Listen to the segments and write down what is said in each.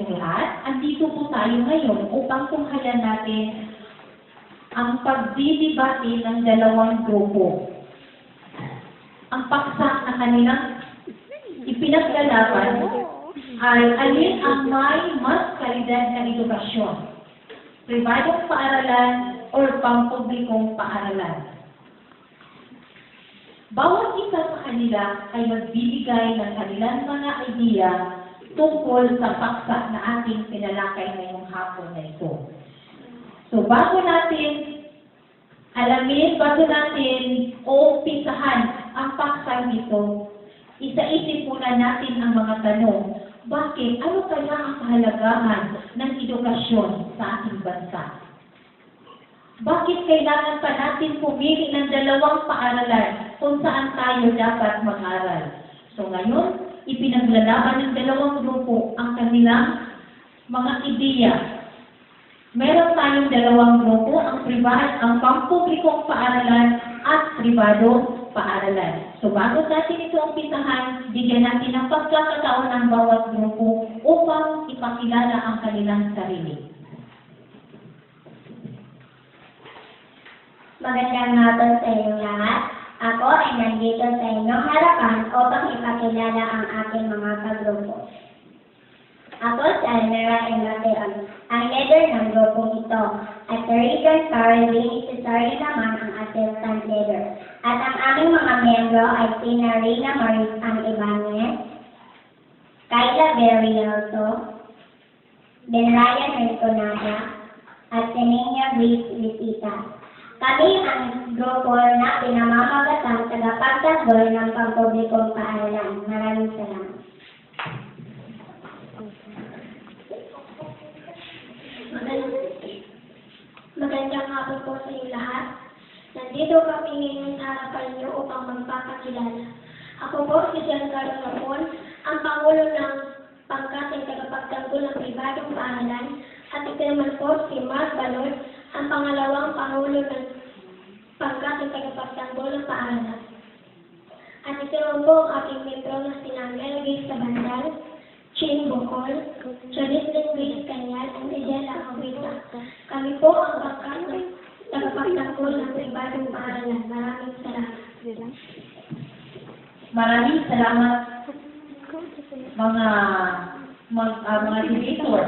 Lahat, andito po tayo ngayon upang tunghayan natin ang pagdidebate ng dalawang grupo. Ang paksa na kanilang ipinaglalaban ay alin ang may mas kalidad na edukasyon, pribadong paaralan o pampublikong paaralan. Bawat isa sa kanila ay magbibigay ng kanilang mga ideya tungkol sa paksa na ating pinalakay ngayong hapon na ito. So, bago natin alamin, bago natin umpisahan ang paksa nito, isa-isip muna natin ang mga tanong. Bakit? Ano kaya ang kahalagahan ng edukasyon sa ating bansa? Bakit kailangan pa natin pumili ng dalawang paaralan kung saan tayo dapat mag-aral? So ngayon, ipinaglalaban ng dalawang grupo ang kanilang mga ideya. Meron tayong dalawang grupo, ang pampublikong paaralan at pribadong paaralan. So bago natin ito umpisahan, bigyan natin ng pagkakataon ng bawat grupo upang ipakilala ang kanilang sarili. Magandang hapon sa inyong lahat. Ako ay nandito sa inyong harapan upang ipakilala ang aking mga kagrupo. Ako si Almera Emateon, ang leader ng grupong ito. At si Regan Carolyn Isasari naman ang assistant leader. At ang aming mga miyembro ay sina Rina Marisang Ibanez, Kayla Berrielso, Benrayan Rinconada, at si Nina Grace Visita. Kami ang grupo na pinamamagasan tagapagtanggol ng pampublikong paaralan. Maraming salamat. Magandang hapon po sa inyo lahat. Nandito kami ngayon sa harapan niyo upang magpapakilala. Ako po si Giancarlo Rapon, ang Pangulo ng Pangkateng Tagapagtanggol ng Pribadong Paaralan, at ito naman po si Mark Balod, ang pangalawang Pangulo ng Pangkateng Tagapagtanggol ng Paaralan. At ito naman po ang aking membro na sina Melvin Sabandal, Chin Bocol, Jolistin Grace Kanyal, at Idela Awita. Kami po ang Pangkateng Tagapagtanggol ng Pribadong Paaralan. Maraming salamat. Maraming salamat mga debator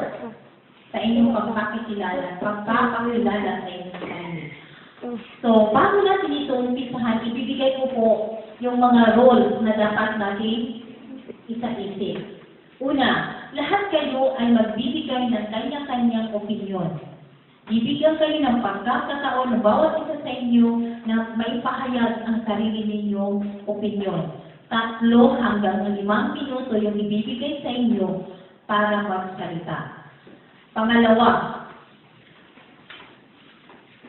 sa inyong pagpapakilala sa inyong sarili. So, bago natin ito umpisahan, ibibigay ko po yung mga roles na dapat natin isa-isip. Una, lahat kayo ay magbibigay ng kanya-kanyang opinyon. Bibigyan kayo ng pagkakataon ng bawat isa sa inyo na maipahayag ang sarili ninyong opinyon. 3 hanggang 5 minuto yung ibibigay sa inyo para magsalita. Pangalawa,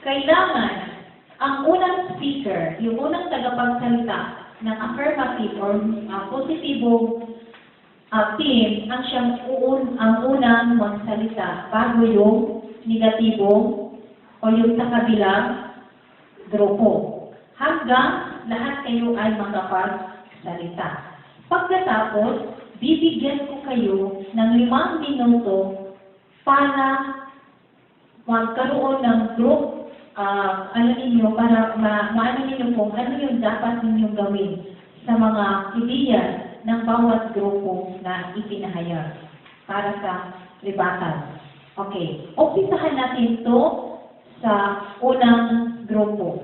kailangan ang unang speaker, yung unang tagapagsalita ng affirmative or positibong team, ang unang magsalita bago yung negatibong o yung sa kabilang grupo. Hanggang lahat kayo ay makapagsalita. Pagkatapos, bibigyan ko kayo ng 5 minuto para magkaroon ng group, para maano ninyo kung ano yung dapat ninyong gawin sa mga ideya ng bawat grupo na ipinahayag para sa rebuttal. Okay, umpisahan natin ito sa unang grupo.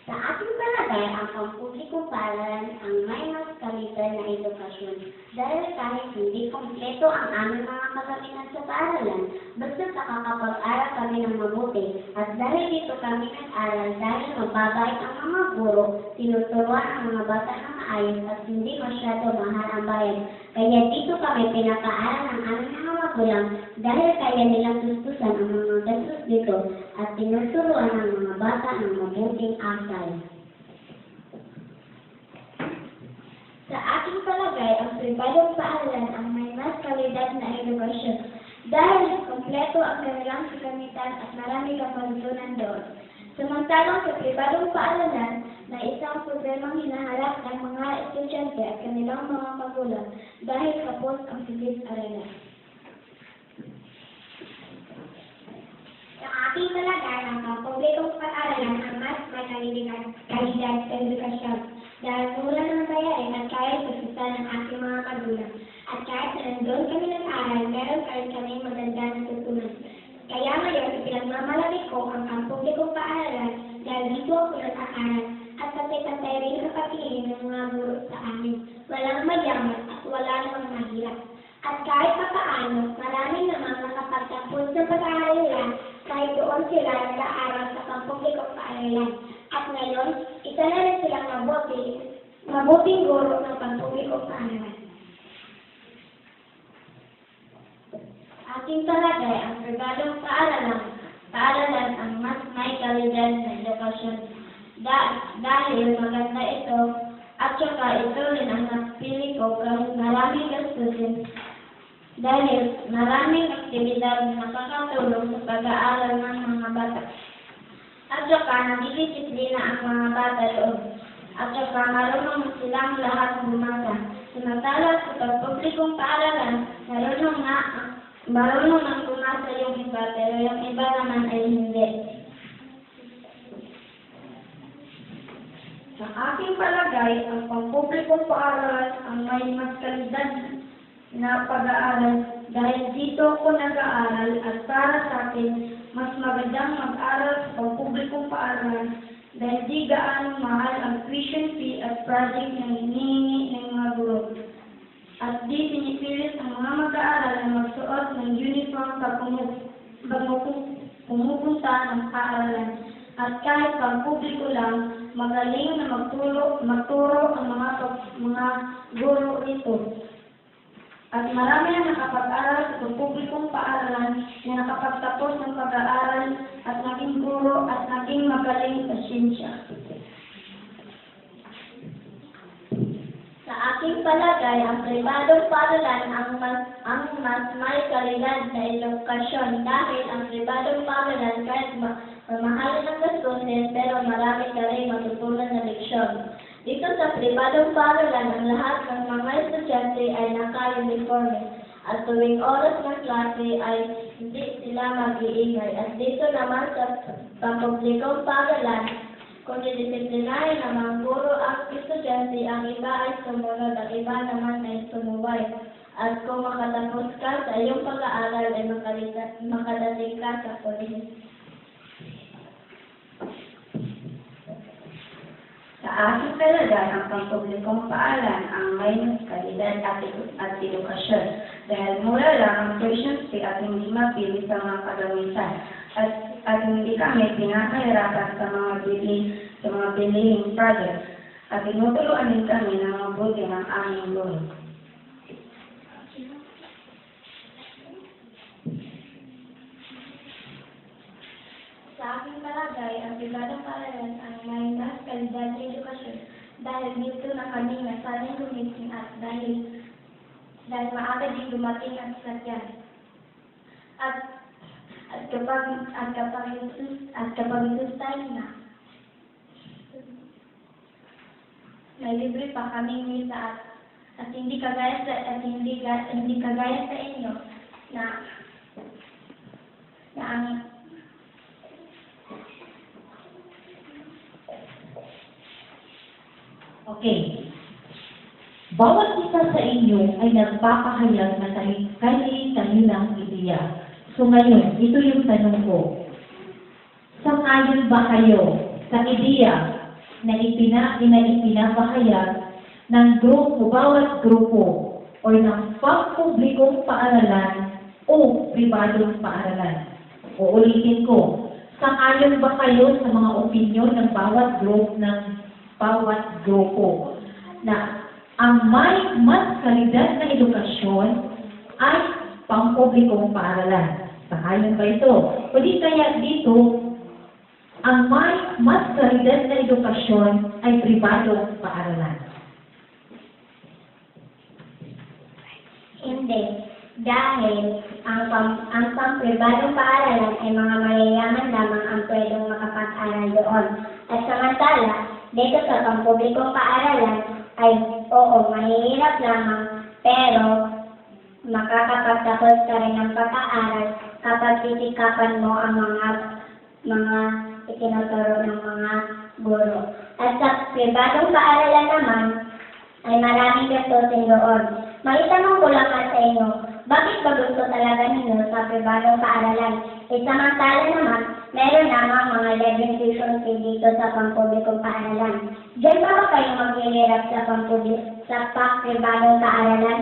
Sa ating palagay, ang pampublikong paaralan ang may mas kalidad na edukasyon dahil kahit hindi kompleto ang aming mga kagamitan sa paaralan, basta nakakapag-aral kami ng mabuti at dahil dito kami nag-aral dahil mababait ang mga guro, tinuturuan ang mga bata ng maayos at hindi masyado mahal ang bayan. Kaya dito kami pinapaaral ng aming mga magulang dahil kaya nilang tustusan ang mga gastos dito at tinuturuan ang mga bata ng mabuting asal. Sa aking palagay, ang pribadong paaralan ang may mas kalidad na edukasyon dahil kompleto ang kanilang kagamitan at marami kang matutunan doon. Samantalang sa pribadong paaralan na isang problemang hinaharap ng mga estudyante at kanilang mga magulang dahil kapos ang silid-aralan. Sa aking palagay, ang pampublikong paaralan ang mas may kalidad sa edukasyon dahil mura ng bayarin at kaya pagsisan ng aking mga magulang. At kahit na nandun kami nag-aaral, meron pa rin kami maganda na tutunan. Kaya ngayon, ipinagmamalaki ko ang pampublikong paaralan dahil dito ako nag-aaral at pati-patay rin ang pagkiling ng mga guro sa amin. Walang mayaman at wala namang mahirap. At kahit pa paano, marami namang nakapagtapos sa pag-aaral kahit doon sila nag-aaral sa pampublikong paaralan. At ngayon, isa na rin silang mabuting guro ng pampublikong paaralan. Aking palagay, ang pribadong paaralan ang mas may kalidad na edukasyon. Dahil maganda ito, at saka ito rin ang napili ko kahit maraming gastusin. Dahil maraming aktibidad na nakakatulong sa pag-aaral ng mga bata. At saka nagdidisiplina ang mga bata doon. At saka marunong silang lahat bumasa. Samantala sa pagpublikong paaralan, marunong ang bumasa yung iba, pero yung iba naman ay hindi. Sa aking palagay, ang pampublikong paaralan ang may mas kalidad na pag-aaral dahil dito ako nag-aaral at para sa akin, mas magandang mag-aral sa pampublikong paaralan dahil di gaano mahal ang tuition fee at project na hinihingi ng mga guro. At di pinipilit ang mga mag-aaral na magsuot ng uniform bago pumupunta ng paaralan. At kahit pampubliko lang, magaling na magturo ang mga guro nito. At marami na nakapag-aral sa pampublikong paaralan na nakapagtapos ng pag-aaral at naging guro at naging magaling sa siyensya. Sa aking palagay, ang pribadong paaralan ang mas may kalidad na edukasyon dahil ang pribadong paaralan kahit mamahalin ang gastusin pero marami ka rin matutunan na leksyon. Dito sa pribadong paaralan, ang lahat ng mga estudyante ay naka-uniforme at tuwing oras ng klase ay hindi sila mag-iingay. At dito naman sa pampublikong paaralan, kung didisiplinahin ng mga guro ang estudyante, ang iba ay sumunod, ang iba naman ay sumuway. At kung makatapos ka sa iyong pag-aaral, ay makadating ka sa pulis. Sa aking palagay, ang pampublikong paaralan ang may kalidad at edukasyon dahil mura lang ang tuition fee at hindi mapili sa mga kagawisan at hindi kami pinakahirapan sa mga bilihing projects at tinutuluan din kami ng mabuti ng aming loan. Sa aking palagay, ang pribadong paaralan ang may mas kalidad na edukasyon dahil dito na kami nasanay gumising at dahil maaga din dumating ang sasakyan. At kapag tayo na, may libre pa kaming misa at hindi kagaya sa inyo na ang Okay. Bawat isa sa inyo ay nagpapahayag na kanilang ideya. So ngayon, ito yung tanong ko. Sangayon ba kayo sa ideya na ipinapahayag ng grupo, bawat grupo, o ng pampublikong paaralan o pribadong paaralan? Uulitin ko. Sangayon ba kayo sa mga opinyon ng bawat grupo na ang may mas kalidad na edukasyon ay pampublikong paaralan? Sangayon ba ito? O di kaya dito, ang may mas kalidad na edukasyon ay pribadong paaralan? Hindi. Dahil ang pampribadong paaralan ay mga mayayaman lamang ang pwedeng makapag-aral doon. At samantala, dito sa pampublikong paaralan ay oo, mahihirap lamang pero makakapagtapos ka rin ng pag-aaral kapag sisikapan mo ang mga itinuturo ng mga guro. At sa pribadong paaralan naman, ay maraming gastusin doon. Maitanong ko lang nga sa inyo, bakit ba gusto talaga ninyo sa pribadong paaralan? Samantala naman, meron namang mga legislation fee dito sa pampublikong paaralan. Diyan ba kayo maghihirap sa pribadong paaralan?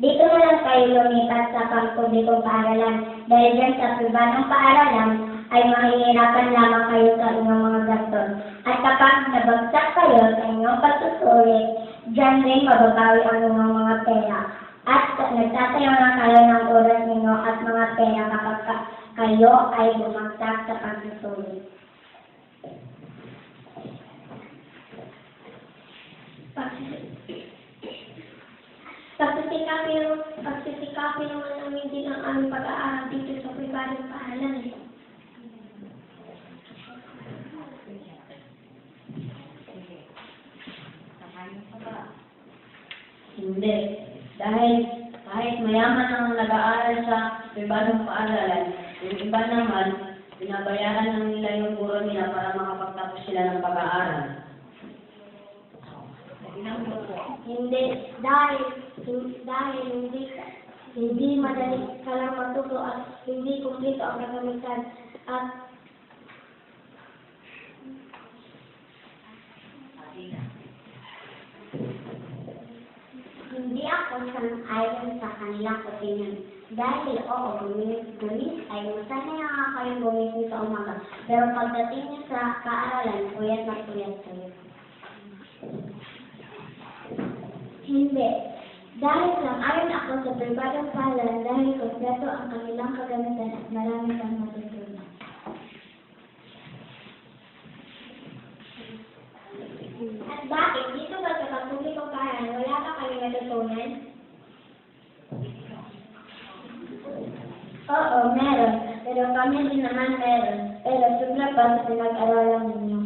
Dito na lang kayo lumipat sa pampublikong paaralan. Dahil dyan sa pribadong paaralan, ay mahihirapan lamang kayo sa inyong mga gastos. At kapag nabagsak kayo sa inyong pagsusulit, dyan rin mababawi ang inyong mga pera. At nagsasayang na kayo ng oras ninyo at mga pera kapag kayo ay bumagsak sa pagsusulit. Pagsisikapin naman namin din ang aming pag-aaral dito sa pribadong paaralan. Hindi. Dahil kahit mayaman ang nag-aaral sa pribadong paaralan, yung iba naman, binabayaran lang nila yung guro nila para makapagtapos sila ng pag-aaral. Hindi, dahil hindi madali ka lang matuto at hindi kumpleto ang kagamitan at Hindi ako sang-ayon sa kanilang opinion. Dahil oo, gumis ay sanay nga kayong gumising sa umaga. Pero pagdating niyo sa paaralan, puyat na puyat kayo. hindi. Dahil sang-ayon ako sa pribadong paaralan dahil kompleto ang kanilang kagamitan at marami kang matutunan. At bakit? Dito ba sa pampublikong paaralan wala pa kayo natutunan? Oo, meron. Pero kami din naman meron. Pero sobra pa sa pinag-aralan ninyo.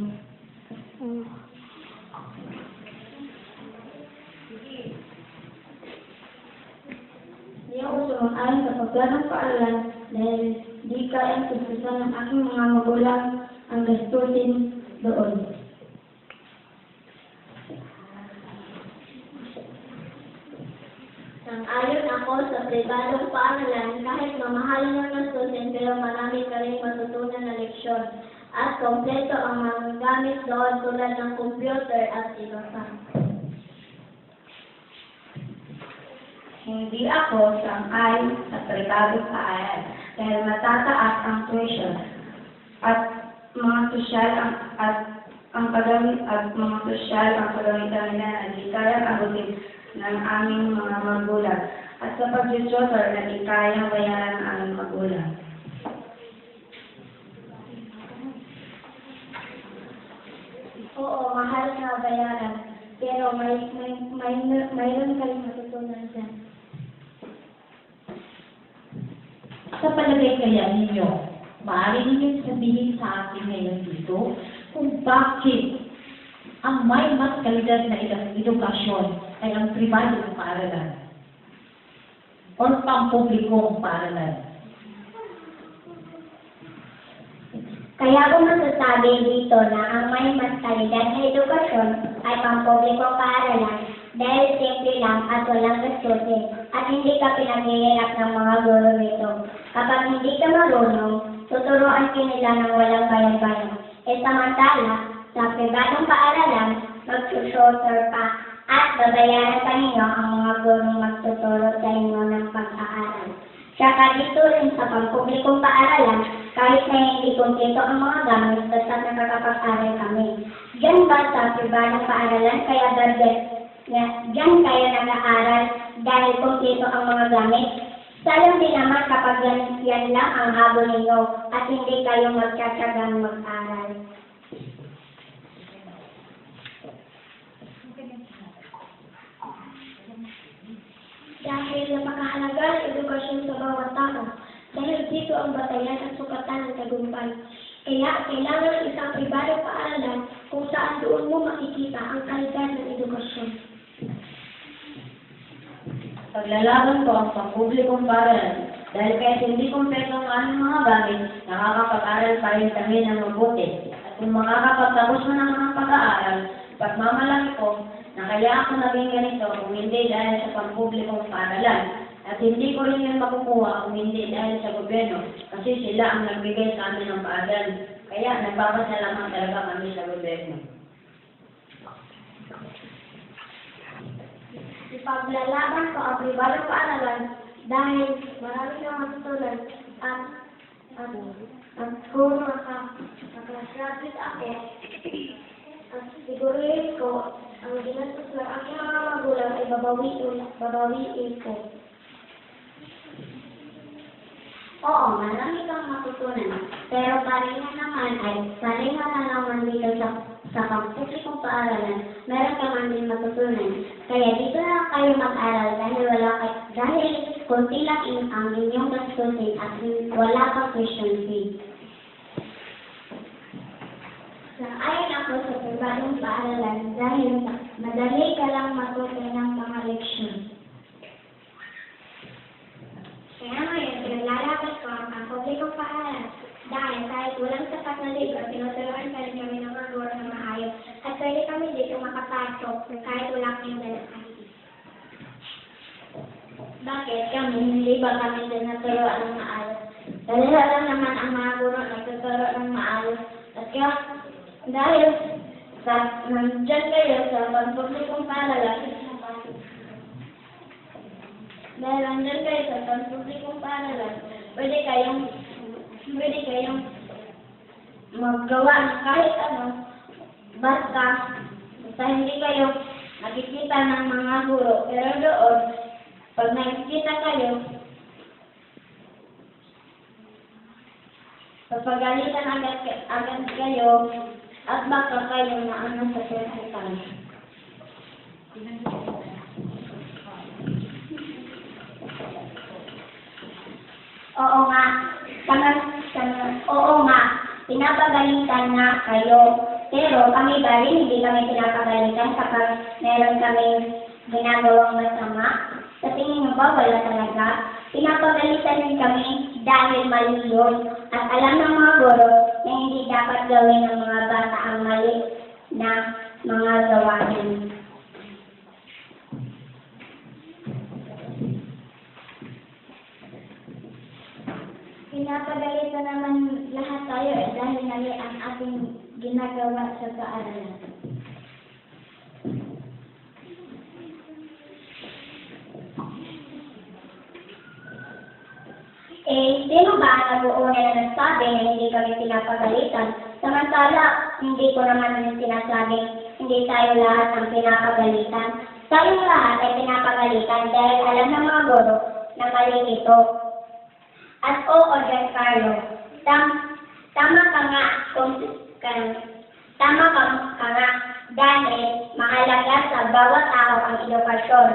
Hindi ako sumang-ayon sa paglanang paaralan dahil di kayang sususan ng aking mga magulang ang gastusin doon. Sang-ayon ako sa pribadong paaralan kahit mamahalin ang gastusin pero marami ka rin matutunan na leksyon at kompleto ang mga gamit doon tulad ng computer at iba pa. Hindi ako sang-ayon sa pribadong paaralan dahil matataas ang tuition at mga sosyal ang kagamitan nila na di kayang abutin ng aming mga magulang at sa pag-tutor na di kayang bayaran ng aming magulang. Oo, mahal na bayaran pero mayroon ka rin matutunan dyan. Sa palagay kaya ninyo, maaari ninyong sabihin sa akin ngayon dito kung bakit ang may mas kalidad na edukasyon ay ang pribadong paaralan o pampublikong paaralan. Kaya ko masasabi dito na ang may mas kalidad na edukasyon ay pampublikong paaralan dahil simple lang at walang gastusin at hindi ka pinaghihirap ng mga guro nito. Kapag hindi ka marunong, tuturuan ka nila ng walang bayan-bayan. Samantala, sa pribadong paaralan, magsusutor pa at babayaran pa ninyo ang mga gurong magtuturo sa inyo ng pag-aaral. Saka dito rin sa pampublikong paaralan, kahit na hindi kumpleto ang mga gamit, basta nakakapag-aral kami. Diyan ba sa pribadong paaralan, diyan kayo nag-aaral dahil kumpleto ang mga gamit? Sayang din naman kapag yan lang ang habol ninyo at hindi kayo magtsatsagang mag-aral. Dahil napakahalaga ang edukasyon sa bawat tao. Dahil dito ang batayan at sukatan ng tagumpay. Kaya kailangan ng isang pribadong paaralan kung saan doon mo makikita ang kalidad ng edukasyon. Paglalaban ko ang pampublikong paaralan. Dahil kahit hindi kumpleto ang aming mga gamit, nakakapag-aral pa rin kami ng mabuti. At kung makakapagtapos mo ng mga pag-aaral, pagmamalaki ko na kaya ako naging ganito kung hindi dahil sa pampublikong paaralan. At hindi ko rin yun makukuha kung hindi dahil sa gobyerno, kasi sila ang nagbigay sa amin ng paaralan. Kaya nagpapasalamat talaga kami sa gobyerno. Ipaglalaban ko ang pribadong paaralan dahil marami kang matutunan at kung makagraduate ako at siguruhin ko ang ginastos ng aking mga magulang ay babawiin ko. Oo, marami kang matutunan. Pero pareha naman na naman dito sa pampublikong paaralan, meron ka man din matutunan. Kaya dito na kayo mag-aral dahil kunti lang ang inyong gastusin at wala kang tuition fee. Ayon ako sa pribadong paaralan dahil madali ka lang matuto ng mga leksyon. Kaya ngayon, pinaglalakad ko ang pampublikong paaralan dahil kahit walang sapat na libro, tinuturuan pa rin kami ng mga guro na maayos at pwede kami dito makapasok kahit wala kaming dalakan. Bakit kami, hindi ba kami din naturuan ng maayos? Dahil lang naman ang mga guro nagtuturo ng maayos. At kaya, dahil nandyan kayo sa pampublikong paaralan, pwede kayong maggawa ng kahit ano, basta hindi kayo nakikita ng mga guro. Pero doon, pag nakikita kayo, papagalitan agad kayo at baka kayo na ano sa sesitan. Oo nga, pinapagalitan nga kayo. Pero kami ba rin, hindi kami pinapagalitan kapag meron kaming ginagawang masama? Sa tingin mo ba wala talaga? Pinapagalitan din kami dahil mali yun. At alam ng mga guro na hindi dapat gawin ng mga bata ang mali na mga gawain. Pinapagalitan naman lahat tayo dahil mali ang ating ginagawa sa paaralan. Sino ba ang nag-uuna na nagsabi na hindi kami pinapagalitan? Samantala, hindi ko naman din sinasabing hindi tayo lahat ang pinapagalitan. Tayong lahat ay pinapagalitan dahil alam ng mga guro na mali ito. At oo, Giancarlo, tama ka nga dahil mahalaga sa bawat tao ang edukasyon.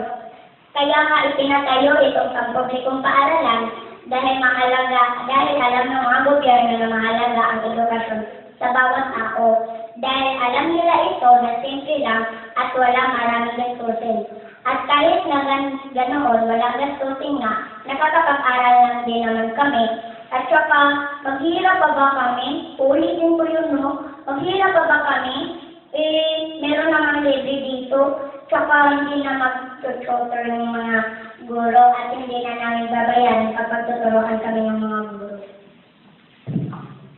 Kaya nga itinatayo itong pampublikong paaralan dahil alam ng mga gobyerno na mahalaga ang edukasyon sa bawat tao. Dahil alam nila ito na simple lang at walang maraming gastusin. At kahit na ganoon, walang gastusin nga, nakakapag-aral lang din naman kami. At saka, maghirap pa ba kami? Ulitin ko yun, no? Maghirap pa ba kami? Meron namang libre dito. Saka hindi na mag-tutor ng mga guro at hindi na namin babayaran kapag tuturuan kami ng mga guro.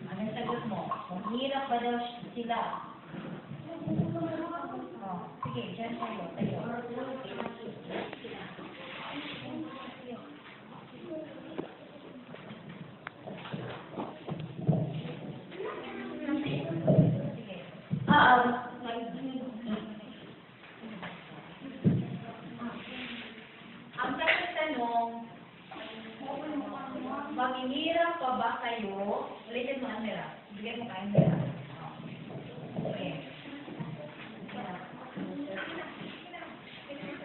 Ano sagot mo? Kung hirap ba daw sila? Sige, dyan tayo. Ang tanong, maghihirap pa ba kayo? Ulitin mo, Amira. Bigyan mo kayo, Amira. Okay.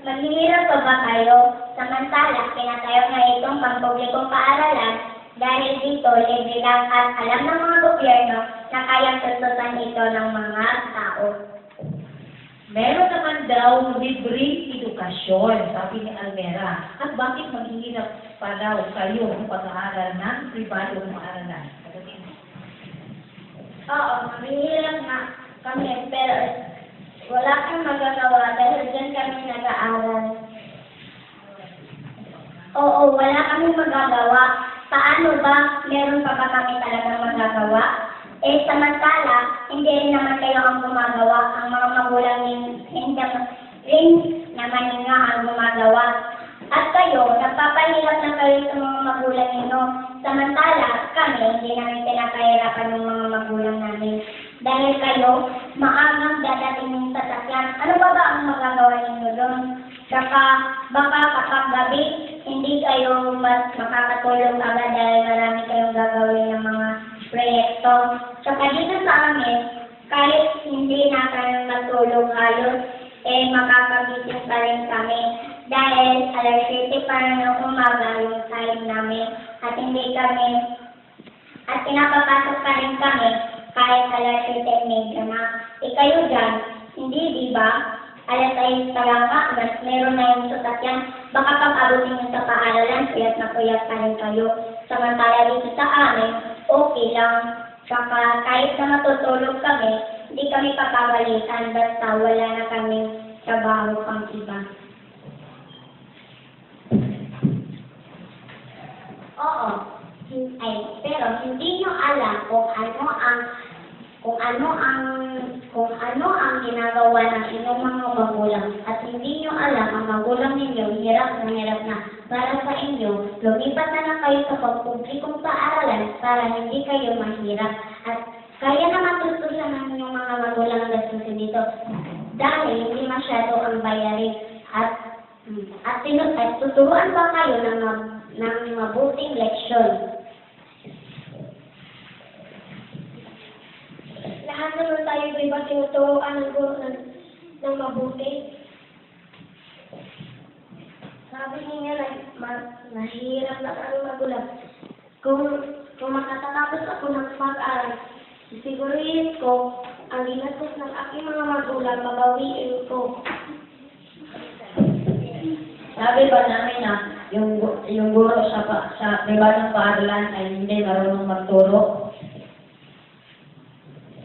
Maghihirap pa ba kayo? Samantala, pinatayo na itong pampublikong paaralan dahil dito libre lang at alam ng mga gobyerno na kayang tutusan ito ng mga tao. Meron naman daw libreng edukasyon, sabi ni Almera. At bakit maghihirap pa daw kayo ng pag-aaral ng pribadong paaralan? Oo, mahirap nga kami, pero wala kang magagawa dahil dyan kami nag-aaral. Oo, wala kami magagawa. Paano ba? Meron pa ba kami talagang magagawa? Eh, samantala, hindi rin naman kayo ang gumagawa. Ang mga magulang hindi rin naman nga ang gumagawa. At kayo, nagpapahirap na kayo sa mga magulang ninyo. Samantala, kami, hindi namin pinapahirapan ng mga magulang namin. Dahil kayo, maagang dadating yung sasakyan. Ano ba ang magagawa ninyo doon? Baka kapag gabi, hindi kayo mas makakatulong agad dahil marami kayong gagawin ng mga proyekto. Saka dito sa amin, kahit hindi na kayo matulog halos, makakagising pa rin kami. Dahil alas 7 pa rin ng umaga yung time namin at hindi kami, at pinapapasok pa rin kami kahit alas 7:30 na. Kayo dyan, hindi di ba? Alas 6 pa lang nga, mas meron na yung sasakyan. Baka pag-abutin nyo sa paaralan, puyat na puyat pa rin kayo. Samantala dito sa amin, okay lang. Saka kahit na matutulog kami, hindi kami papabalikan basta wala na kami trabaho pang iba. Oo, pero hindi nyo alam kung ano ang ginagawa ng inyong mga magulang at hindi nyo alam ang magulang ninyo hirap na para sa inyo, lumipat na lang kayo sa pagpublikong paaralan para hindi kayo mahirap at kaya naman tutusan ng inyong mga magulang ang gastusin dito dahil hindi masyado ang bayarin at tuturuan pa kayo ng mabuting leksyon. Lahat naman tayo, di ba, tinuturuan ng guro ng mabuti? Sabi niya na mahirap na kami magulang. Kung makatapos ako ng pag-aaral, sigurihin ko ang ginastos ng aking mga magulang, babawiin ko. Sabi ba namin na yung guro sa pribadong paaralan ay hindi marunong magturo?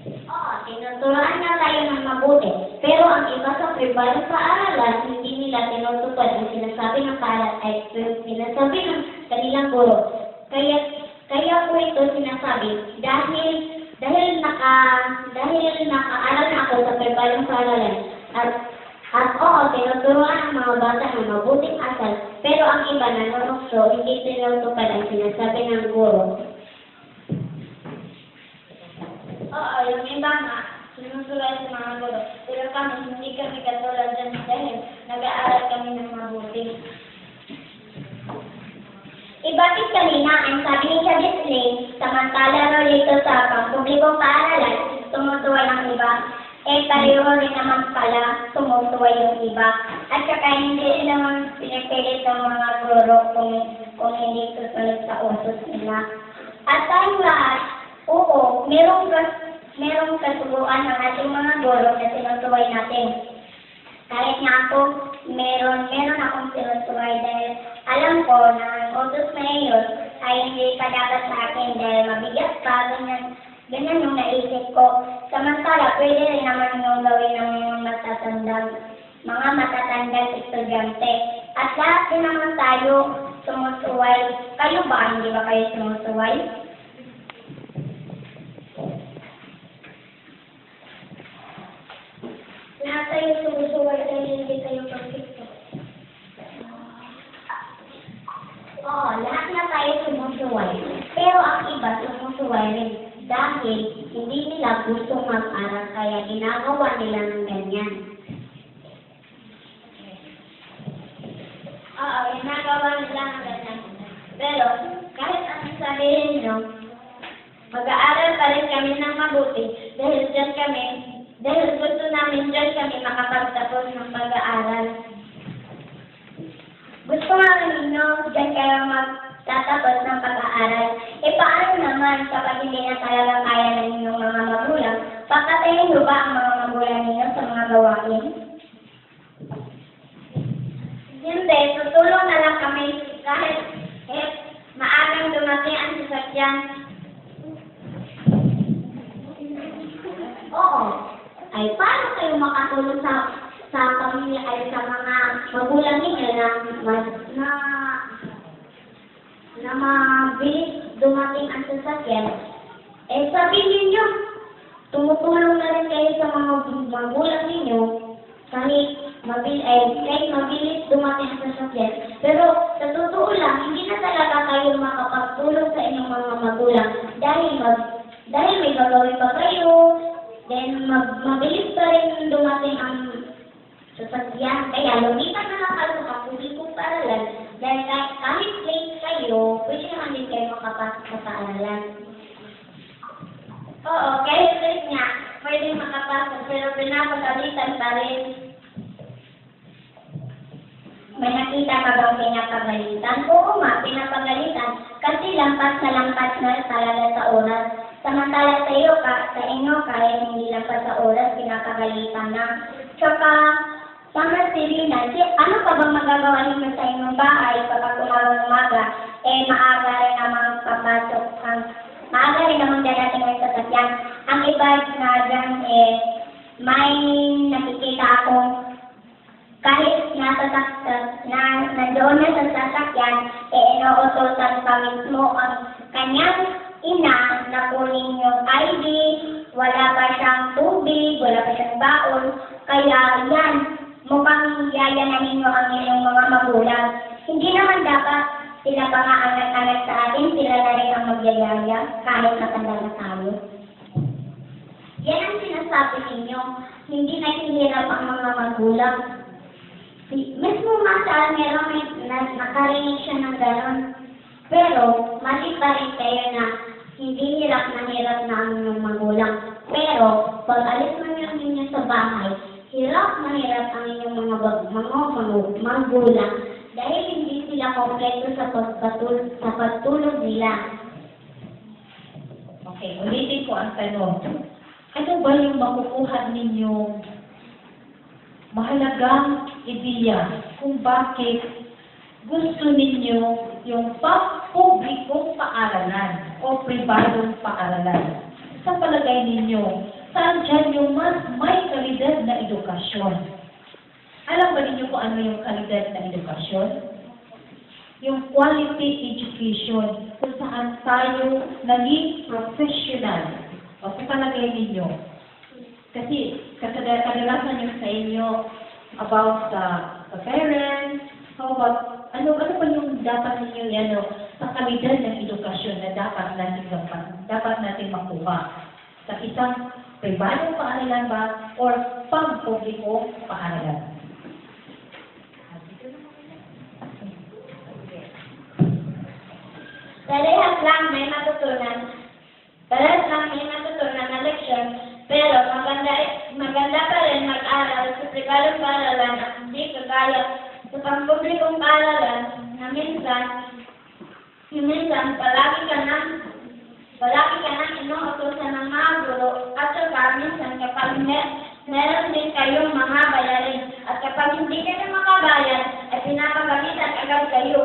Oo, tinuturuan na tayo ng mabuti. Pero ang iba sa pribadong paaralan, hindi nila tinutupad ang sinasabi ng sinasabi ng kanilang guro. Kaya po ito sinasabi dahil nakaaral na ako sa pribadong paaralan at oo, tinuturuan ang mga bata ng mabuting asal, pero ang iba nanunokso, hindi tinutupad ang sinasabi ng guro. Oo, yung iba nga, sinusulat sa mga guro. Pero kami, hindi kami katulad dyan dahil nag-aaral kami ng mabuti. Bakit kanina, ang sabi ni Chabisley, samantala raw dito sa pampublikong paaralan, tumutuwa ng iba. Pareho rin naman pala, tumutuwa yung iba. At saka hindi rin naman pinipilit ng mga guro kung hindi susunod sa usos nila. At tayong lahat, oo, merong kasubuan ng ating mga guro na sinusuway natin. Kahit nga ako, meron akong sinusuway dahil alam ko na ang utos na iyon ay hindi pa dapat sa akin dahil mabigat pa, ganyan yung naisip ko. Samantala, pwede rin naman yung gawin ng mga matatandang estudyante. At lahat din naman tayo sumusuway. Kayo ba? Hindi ba kayo sumusuway? Lahat tayo sumusuway dahil hindi tayo perfecto. Oo, lahat na tayo sumusuway. Pero ang iba sumusuway rin dahil hindi nila gusto mag-aral kaya ginagawa nila ng ganyan. Oo, ginagawa nila ng ganyan. Pero kahit anong sabihin nyo, mag-aaral pa rin kami ng mabuti dahil gusto namin dyan kami makapagtapos ng pag-aaral. Gusto nga ninyo dyan kayo magtatapos ng pag-aaral. Paano naman kapag hindi na talaga kaya ng inyong mga magulang? Papatayin mo ba ang mga magulang magulang ninyo sa mga gawain? Hindi, tutulong na lang kami kahit maagang dumating ang sasakyan. Oo. Ay, paano kayo makatulong sa pamilya ay sa mga magulang ninyo na mabilis dumating ang sasakyan? Eh, sabihin niyo, tumutulong na rin kayo sa mga magulang ninyo kahit mabilis dumating ang sasakyan. Pero sa totoo lang, hindi na talaga kayo makapagtulong sa inyong mga magulang dahil may gagawin pa kayo, then mabilis pa rin dumating ang sasakyan. Kaya lumipat na lang kayo sa publikong paaralan dahil kahit late kayo, pwede naman din kayo makapasok sa paaralan. Oo, kahit late nga, pwede makapasok pero pinapagalitan pa rin. May nakita ka bang pinapagalitan? Oo nga, pinapagalitan. Kasi lampas na talaga sa oras. Samantala sa inyo, kahit hindi lampas sa oras, pinapagalitan na. Tsaka, tama si Rina, ano pa bang magagawa ninyo sa inyong bahay kapag umaga? Eh, maaga rin namang papasok maaga rin namang darating ang sasakyan. Ang iba na dyan, may nakikita akong kahit nandoon na sa sasakyan, inuutosan pa mismo ang kanyang ina na kunin yung ID, wala pa siyang tubig, wala pa siyang baon, kaya yan, mukhang yaya na ninyo ang inyong mga magulang. Hindi naman dapat sila pa nga ang nag-anak sa atin, sila na rin ang magyayaya kahit matanda na tayo. Yan ang sinasabi ninyo, hindi nahihirap ang mga magulang. Mismo masal, meron nakarinig siya ng gano'n. Pero, mali pa rin kayo na hindi hirap na ang inyong magulang. Pero, pag alis mo ninyo sa bahay, hirap ang inyong mga magulang dahil hindi sila kompleto sa pagtulog nila. Okay, ulitin ko ang tanong. Ano ba yung makukuha ninyong mahalagang ideya kung bakit gusto ninyo yung publikong paaralan o pribadong paaralan? Sa palagay ninyo, saan dyan yung mas may kalidad na edukasyon? Alam ba ninyo kung ano yung kalidad na edukasyon? Yung quality education, kung saan tayo naging professional. O sa palagay ninyo, kasi kadalasan yung sa inyo about the parents, how about, ano pa yung dapat ninyo sa kalidad ng edukasyon na dapat natin makuha sa isang pribadong paaralan ba or pang-publiko paaralan? Parehas lang may matutunan na leksyon, pero maganda pa rin mag-aral sa pribadong paaralan at hindi kagaya sa pampublikong paaralan na minsan palagi ka nang inuutosan ng mga guro at saka minsan kapag meron din kayong mga bayarin at kapag hindi kayo makabayad ay pinapagalitan agad kayo.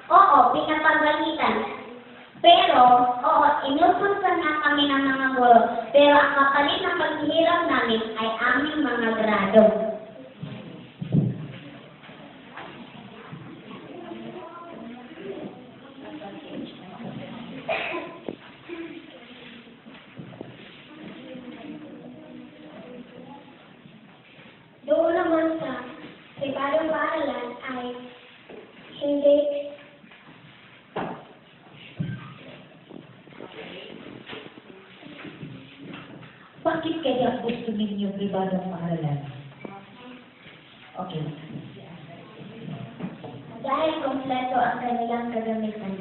Oo, pinapagalitan. Pero, inutusan na kami ng mga guro. Pero ang kapalit ng paghihirap namin ay aming mga grado. Doon naman sa pribadong paaralan ay hindi Bakit kaya gusto ninyo pribadong paaralan? Okay. Dahil kompleto ang kanilang kagamitan.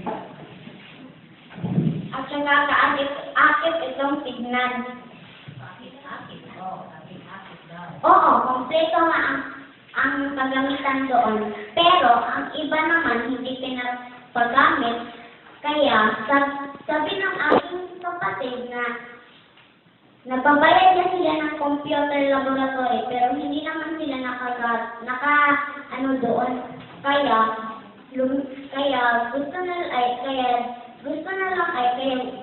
At saka kaakit itong tignan. Oo, kompleto nga ang kagamitan doon. Pero ang iba naman hindi pinapagamit. Kaya sabi ng aking kapatid na Nagbabayad na sila ng computer laboratory pero hindi naman sila naka doon. Kaya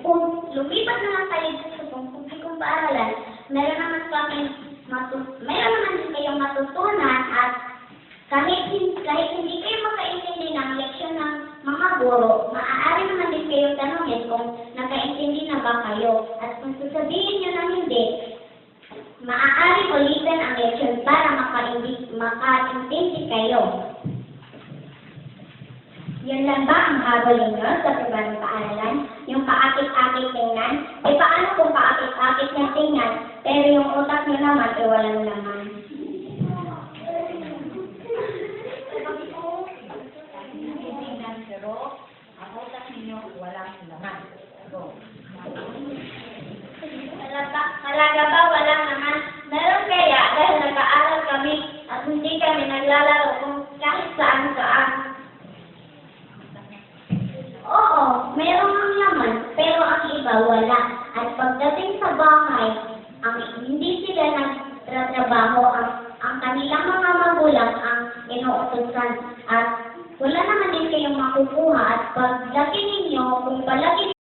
kung lumipat na lang tayo dito sa publikong paaralan, meron naman din kayong matutunan at kahit hindi kayo makaintindi ng leksyon ng mga guro, maaari naman din kayong tanungin kung nakaintindi na ba kayo. At kung sasabihin nyo na hindi, maaari ulitin ang leksyon para makaintindi kayo. Yun lang ba ang habol ninyo sa pribadong paaralan? Yung paakit-akit tingnan? Paano kung paakit-akit na tingnan, pero yung utak nyo naman, walang laman? Pero ang utak ninyo walang laman. So, Talaga ba walang naman? Meron kaya dahil nag-aaral kami at hindi kami naglalaro kung kahit saan-saan. Oo, meron ang laman, pero ang iba wala. At pagdating sa bahay, hindi sila nagtatrabaho, ang kanilang mga magulang ang inuutosan. At wala naman din kayong makukuha at paglaki ninyo, kung palagi